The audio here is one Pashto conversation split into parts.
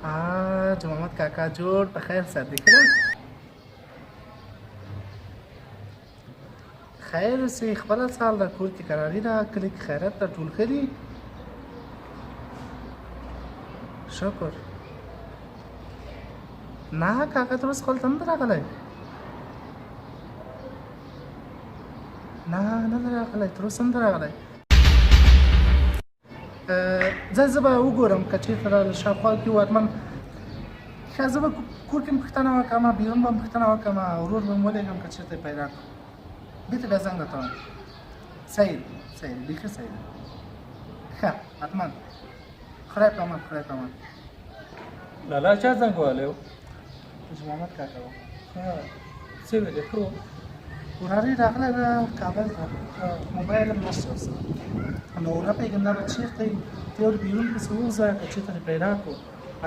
محمد کاکا جوړ په خیر ساتي کنه خیر اوسې خپله سال ده کور کې کراري ده کلي کې خیرات ده ټول ښه دي شکر نه کاکا تر اوسه خپل ته نه ده راغلی نه ده راغلی تر اوسه نه ده راغلی زه به وګورم که چېرته راغلی شاوخوا کې و حتما ښه زه به کور کې هم پوښتنه وکړم بیرون به هم پوښتنه وکړم ورور به هم ولېږم که چېرته یې پیدا کړم بېرته بیا زنګ درته وایم صحیح بیخي صحیح ده ښه حتما خدای په امان خدای په امان لالا چا زنګ وهلی و محمد کاکا و څه ویلې ښه و وراره راغلی ده کابل ته موبایل هم نشته ورسره نو ونه پوهېږم دا به چېرته وي ته یو بیرون پسې ووځه که چېرته دې پیدا کړو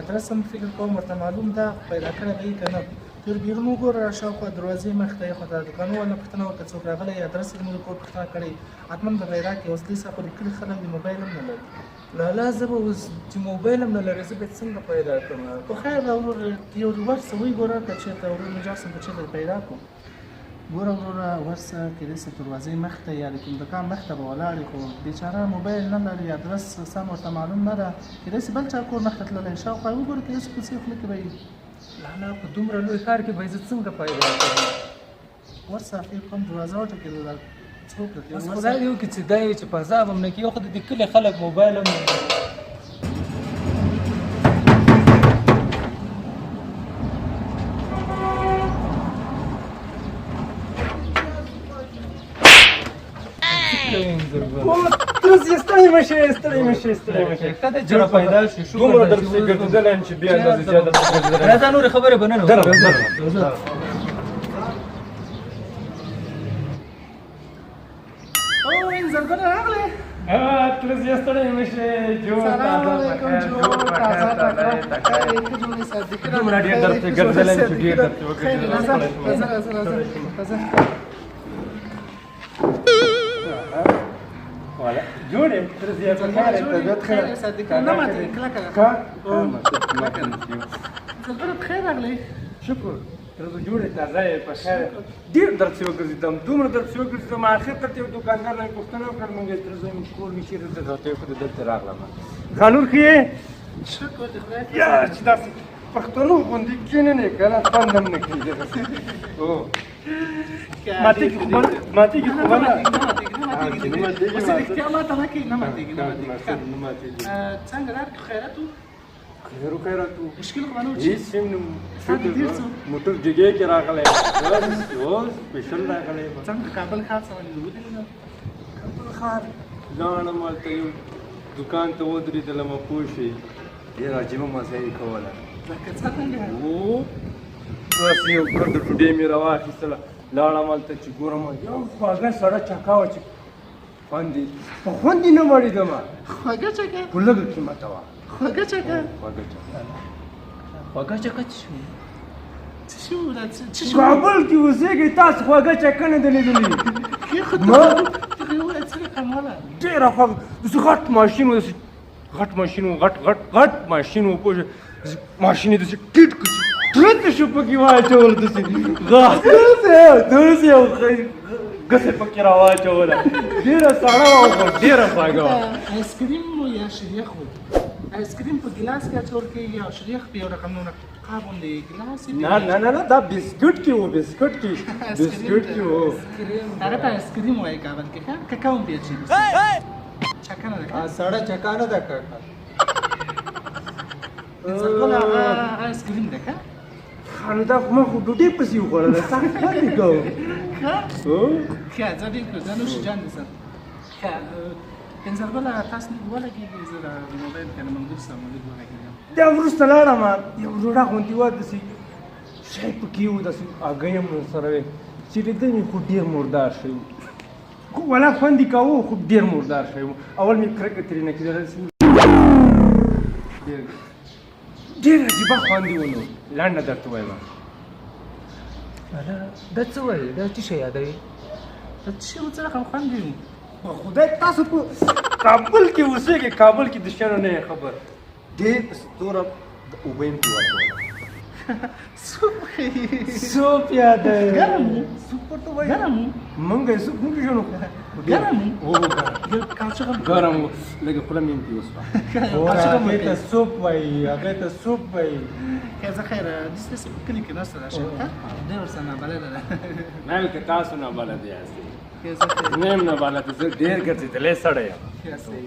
ادرس هم فکر کوم ورته معلوم ده پیدا کړی به یې که نه ته ور بیرون وګوره شاوخوا دروازې مخ ته یې خواته دوکانو والا پوښتنه وکړه څوک راغلی ادرس یې زموږ د کور پوښتنه کړې حتما به پیدا کړي اوس دې سره خو د کلي خلک د موبایل هم نه لري لالا زه به اوس چې موبایل هم نه لرې زه به یې څنګه پیدا کړم خو خیر ده ورور یو ورسه وګوره که چېرته ورور نجار صاحب که چېرته پیدا کړو ګوره وروره ورسه کېدای شي دروازې مخ ته یا د کوم دوکان مخ ته به ولاړ خو بېچاره موبایل نه لري ادرس سم ورته معلوم نه ده کېدای شي بل چا کور مخ ته تللی شاوخوا یې وګوره کېدای شي کوڅې خوله کې به وي لالا په دومره لوی ښار کې به یې زه څنګه پیدا کړم ورسه فکر کوم دروازه وټکېده دا څوک بس خدای دې وکړي چې دا یې چې په عذاب هم نه کړي خو د دې کلي خلک موبایل هم ترس یې ستړی مه شې ښه دی چې راپیدا شي دومره درپسې ګرځېدلی یم چې بې اندازې زیاته درپسې ګرځېدلی یم. راځه نورې خبرې به نن وکړو. انځرګله راغلی ترس یې ستړی مه شې سلام علیکم جوړ تازه تکړه ښه جوړې ساتي دومره ډېر درپسې ګرځېدلی یم چې ډېر درپسې خیر راځه جوړې ترس یې په خیر طبیعت ښه ده نه ماتېږي کلکه ده ښه انځرګله په خیر راغلی شکر ترس جوړې تازه یې په خیر ډېر درپسې وګرځېدم دومره درپسې وګرځېدم اخر ته یو دوکاندار نه مې پوښتنه وکړل مونږ یې ترس وایم کور مې چېرته ده راته یې وښوده دلته راغلم ښه نور ښه یې شکر د خدای یا چې داسې پښتنو غوندې کښېننې که نه خوند هم نه کېږي ماتېږي خو به نه اوس رښتیا ماته نه کوي نه ماتېږي څنګه دا خیرات و خیرات و مشکل خو به نه و هېڅ هم نه موټر جګې کې راغلی اوس سپېشل راغلی یم څنګه کابل ښار څه ودرېدل کابل ښار لاړم هلته یو دوکان ته ودرېدلم پوه شوې ډېر عجیبه مزه یې کوله لکه څنګه بس یو ګرده ډوډۍ مې راواخېستله لاړم هلته چې ګورم یو خواږه سړه چکه وه چې خوند یې په خوند یې نه مړېدم خوږه چکه خو لږه قیمته وه خوږه چکه خوږه چکه خوږه چکه څه شو څه شو دا څه شو کابل کې اوسېږئ تاسو خوږه چکه نه ده لیدلې ډېره خوږه داسې غټ ماشین و داسې غټ ماشین و غټ ماشین و پوه شوې ماشین یې داسې ټیټ کړ ترته شو پکې واچول داسې داسې یو ګسې پکې راواچوله ډېره سړه وه خو ډېره خوږه وه آیسکریم و یا شریخ و آیسکریم په ګلاس کې اچول کېږي او شریخ په یو رقم قاب غوندې ګلاس نه دا بسکټ کې و بسکټ کې و هغه ته آیسکریم وایي کابل کې ښه ککا هم ډېر شي چکه نه ده سړه چکه نه ده کاکا انځرګله هغه آیسکریم ده که خانو دا خو ما خو ډوډۍ پسې وخوړله سخت کار مې کوم ښه زه ډېر کړو دا نوش جان دي سر ښه انځرګله تاسو ولګېږي زه د موبایل که نه ملګري سره ولګېږم دا وروسته لاړم یو روډه غوندې وه داسې شی پکې و داسې هګۍ هم ورسره وې چې لیدل مې خو ډېر مردار شوی خو ولا خوند یې کاوه خو ډېر مردار شوی و اول مې کرکه ترېنه کېدله ډېر عجیبه خوند یې ونو لنډه درته وایم دا څه وایي دا څه شی یادوي دا څه شی و څه رقم خوند وي خدای تاسو په کابل کې اوسېږئ کابل کې د شیانو نه یې خبر ډېر ستوره اوبه یې پرې واچوله سوپ خوري. سوپ یاد دی ګرم و. سوپ ورته وایي ګرم و. موږ یې سوپ نه پېژنو ګرم و. او ګرم یو کاچوغه ګرم و لږه خوله مې هم پرې وسوه هغې ته سوپ وایي هغې ته سوپ وایي که زه خیر داسې په کلي کې ناسته راشه دی ورسره نابلده ده ما ویل که تاسو نابلده یاستئ که زه خیر نه یم نابلده زه ډېر ګرځېدلی سړی یم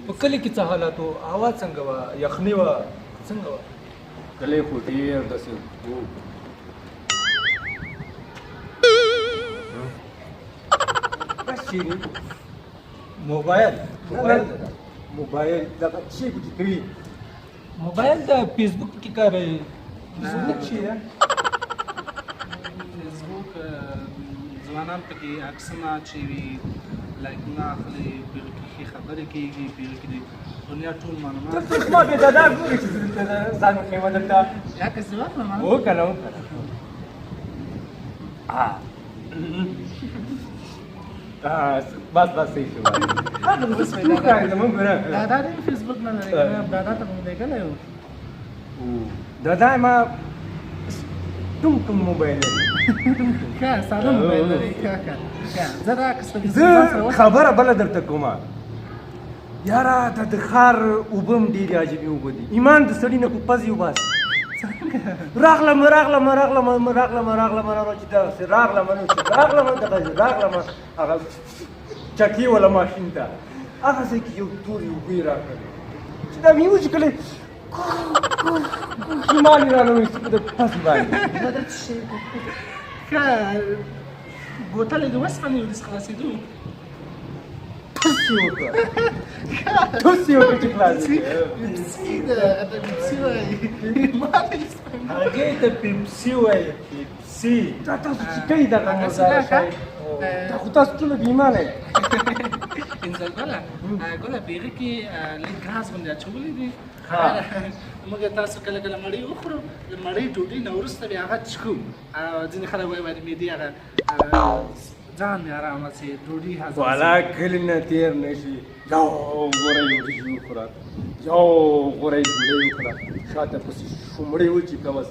په کلي کې څه حالات وو هوا څنګه وه یخني وه څنګه وه کلی خو ډېر داسې و بس شیرین موبایل موبایل دغه شی پکې کوي موبایل د فیسبوک کې کاروي فیسبوک شي ده فیسبوک ځوانان پکې عکسونه اچوي لایکونه اخلي پیل کې خبرې کېږي پیل کې د دنیا ټول معلومات ته ما به دا ګورې چې دلته ځان مې خیمه دلته یا که زه واخلم و که نه و که نه بس بس صحیح شو تو کار زمونږ ګوره دادا دې فیسبوک نه لري دادا ته مو لېږلی و دادا ما ټوم ټوم موبایل لري ښه ساده موبایل لري ښه زه دا عکس په زه خبره بله درته کومه یاره دا د ښار اوبه هم ډېرې عجیبې اوبه دي ایمان د سړي نه خو پزې وباسي راغلم چې دغسې راغلم هغه چکې وله ماشین ته هغه ځای کې یو تورې اوبه یې راکړلې چې دا مې وچې کړلې ایمان یې رانه وایستې په د پزې باندې ښه بوتل یې د وسپنې ورڅ خلاصېدو ټوس یې وکړه چې خلاص پیپسي ده پیپسي وایي هغې ته پیپسي وایي پیپسي دا تاسو چې کوي دغه مزاره شی دا خو تاسو ټوله بې ایمانه یې انزل ګله ګله په هغې کې لږ ګاز غوندې اچولی دي موږ تاسو کله کله مړۍ وخورو د مړۍ ډوډۍ نه وروسته بیا هغه څښو ځینې خلک وایي د معدې هغه ځان مې ارامه سي ډوډۍ هضم والا کلي نه تېر نه شي یو غوره وريجې وخوره یو غوره ډوډۍ وخوره شاته پسې شومړې وچې که بس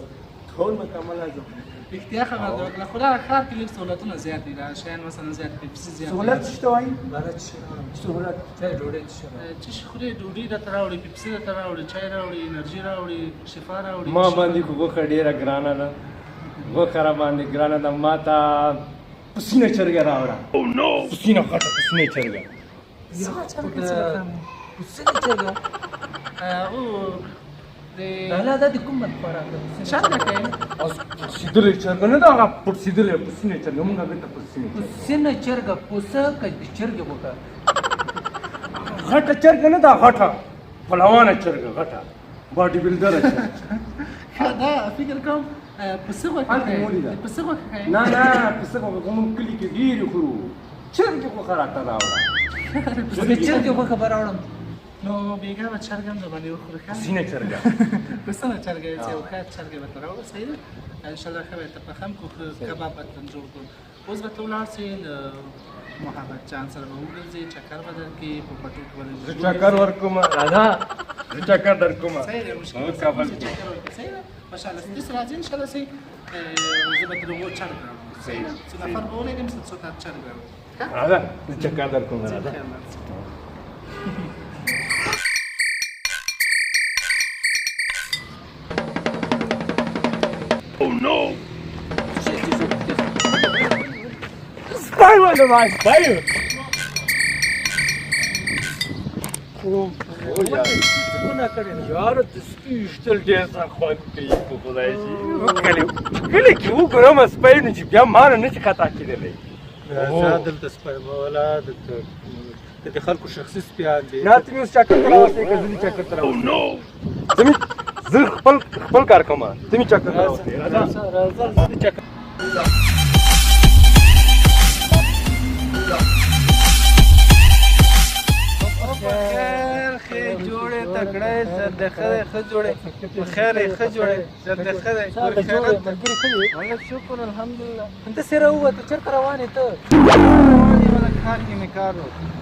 ټول مکمل هضم رښتیا خبره ده وکړه خو دا ښار کې لږ سهولتونه زیات دي دا شیان مثلا زیات پیپسي زیات سهولت څه ته وایي بله سهولت چای ډوډۍ چې خوري ډوډۍ درته راوړي پیپسي درته راوړي چای راوړي انرژي راوړي شفا راوړي ما باندې خو غوښه ډېره ګرانه ده غوښه را باندې ګرانه ده ما ته پسینه چرګه راوړه پسینه غټه پسینه چرګه پسینه چرګه او دا د کوم خوراک ده چرګه کوي سیدلې چرګه نه ده هغه پټ سیدلې پسینه چرګه موږ هغې ته پسینه پسینه چرګه پوسه که د چرګې وکړه غټه چرګه نه ده غټه پلوانه چرګه غټه باډي بلډره چرګه دا فکر کوم پسه غوښه کوي پسه غوښه کوي نه پسه غوښه موږ کلي کې ډېرې خورو چرګې غوښه راته راوړه د چرګې غوښه به راوړم نو بېګا به چرګ هم درباندې وخورو ښه پسینه چرګه پسه نه چرګه چې یو ښه چرګه به ته راوړه صحیح ده انشاءالله ښه به ته پخه هم کړو ښه کباب به ته جوړ کړو اوس به ته ولاړ سې له محمد جان سره به وګرځې چکر به درکړي په پټو کې به زه چکر ورکوم راځه زه چکر درکوم صحیح ده مشکل کابل چکر ورکړي صحیح ده ماشاءالله ستاسو راځي انشاءالله صحیح زه به ته د هغو چرګ راوړم صحیح ده څو نفر به ولېږم څو ته چرګ راوړم راځه زه چکر درکوم راځه Oh no! Spy wala ba? Spy! یاره د سپي ویشتل ډېر سره خوند کوي په خدای شي کلي کې وګورم سپی نو چې بیا ما نه نشي خطا کېدلی راځه دلته سپی مه وله دلته د خلکو شخصي سپیان دي نه ته مې اوس چکر ته راوستې که زه دې چکر ته راوستې زه خپل کار کوم ته مې چکر ته راوستې راځه زه دې چکر خیر جوړې تکړه زردخه ښه جوړې په خیر یې ښه جوړې زردخه دی والله شکر الحمدلله انته سره ووته چېرته روان یې ته روان یې ولا ښار کې مې کار و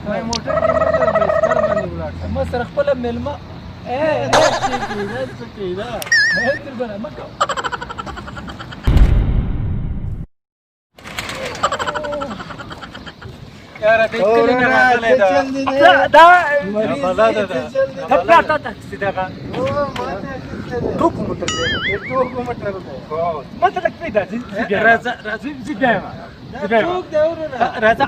ما موټر کې مه ځه بایسکل باندې ولاړ شه ما سره خپله مېلمه څه کوي دا تر مه کوه یاره دې کلي نه راغلی دا ټوکو موټر دی ماته لږ پرېږده راځه زه بیا یم راځه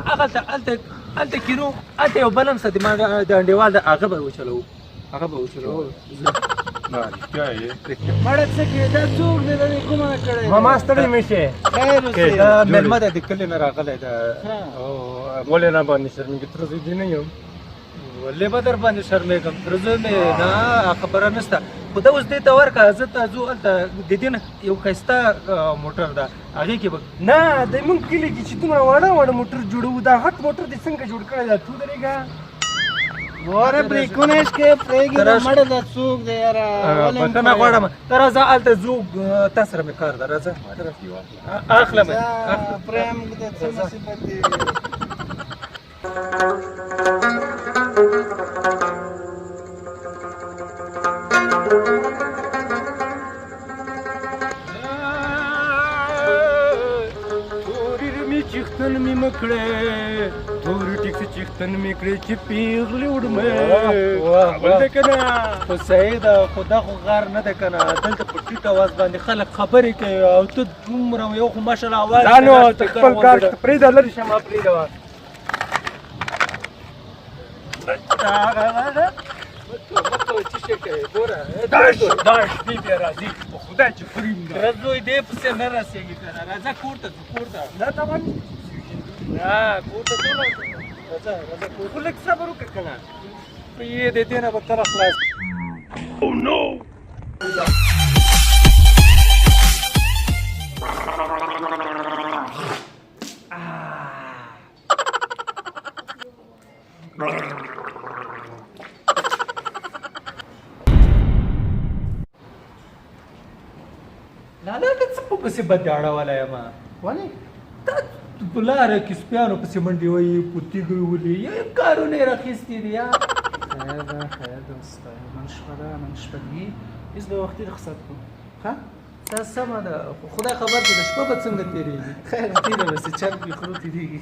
هلته کینو هلته یو بل هم سته ما د انډیوال د هغه به وچلوو رښتیا یې مړه څه کې دا څوک دی دا دې کومه کړی ماما ستړی مه شې خیر اوسې دا مېلمه دی د کلي نه راغلی ده ولې نه باندې شرمېږې تر زه دې نه یم ولې به در باندې شرمېږم تر زه مې نه خبره نشته خو دا اوس دې ته ورکړه زه ته ځو هلته د دې نه یو ښایسته موټر ده هغې کې به نه د مونږ کلي کې چې دومره واړه موټر جوړوو دا غټ موټر دې څنګه جوړ کړی دا تو درېږه واره بریکونه یې شکې پرېږدي دا مړه دا څوک دی یاره بخښنه غواړم ته راځه هلته ځو تا سره مې کار ده راځه اخلم پرېم د څه مصیبت دی چیختن می مکړې تورې ټیکسي چیختن می کړې چې پیغلې وړمې ولې کنه خو صحیح ده خو دا خو غار نه ده کنه دلته په ټیټ اواز باندې خلک خبرې کوي او ته دومره یو خو ماشاءالله اواز دا نو ته خپل کار پرېږده لرې شه ما پرېږده دا شپې بیا راځي په خدای چې فریم ده زوی دې پسې نه رسېږي کنه راځه کور ته دا طبعا کور ته ځو راځه کور خو لږ صبر وکړه کنه یې د دې نه به کله خلاص لالا ته څه په پسې بد اړولی یم ولې دا په لاره کې سپیانو پسې منډې وهي په تیږې ولي یا کارونه یې راخیستي دي یا خیر ده نن شپه ده نن شپه دي هېڅ د وختي رخصت کړو ښه دا سمه ده خو خدای خبر دی د شپه به څنګه تېرېږي خیر تېره به سي چرګ وي خرو تېرېږي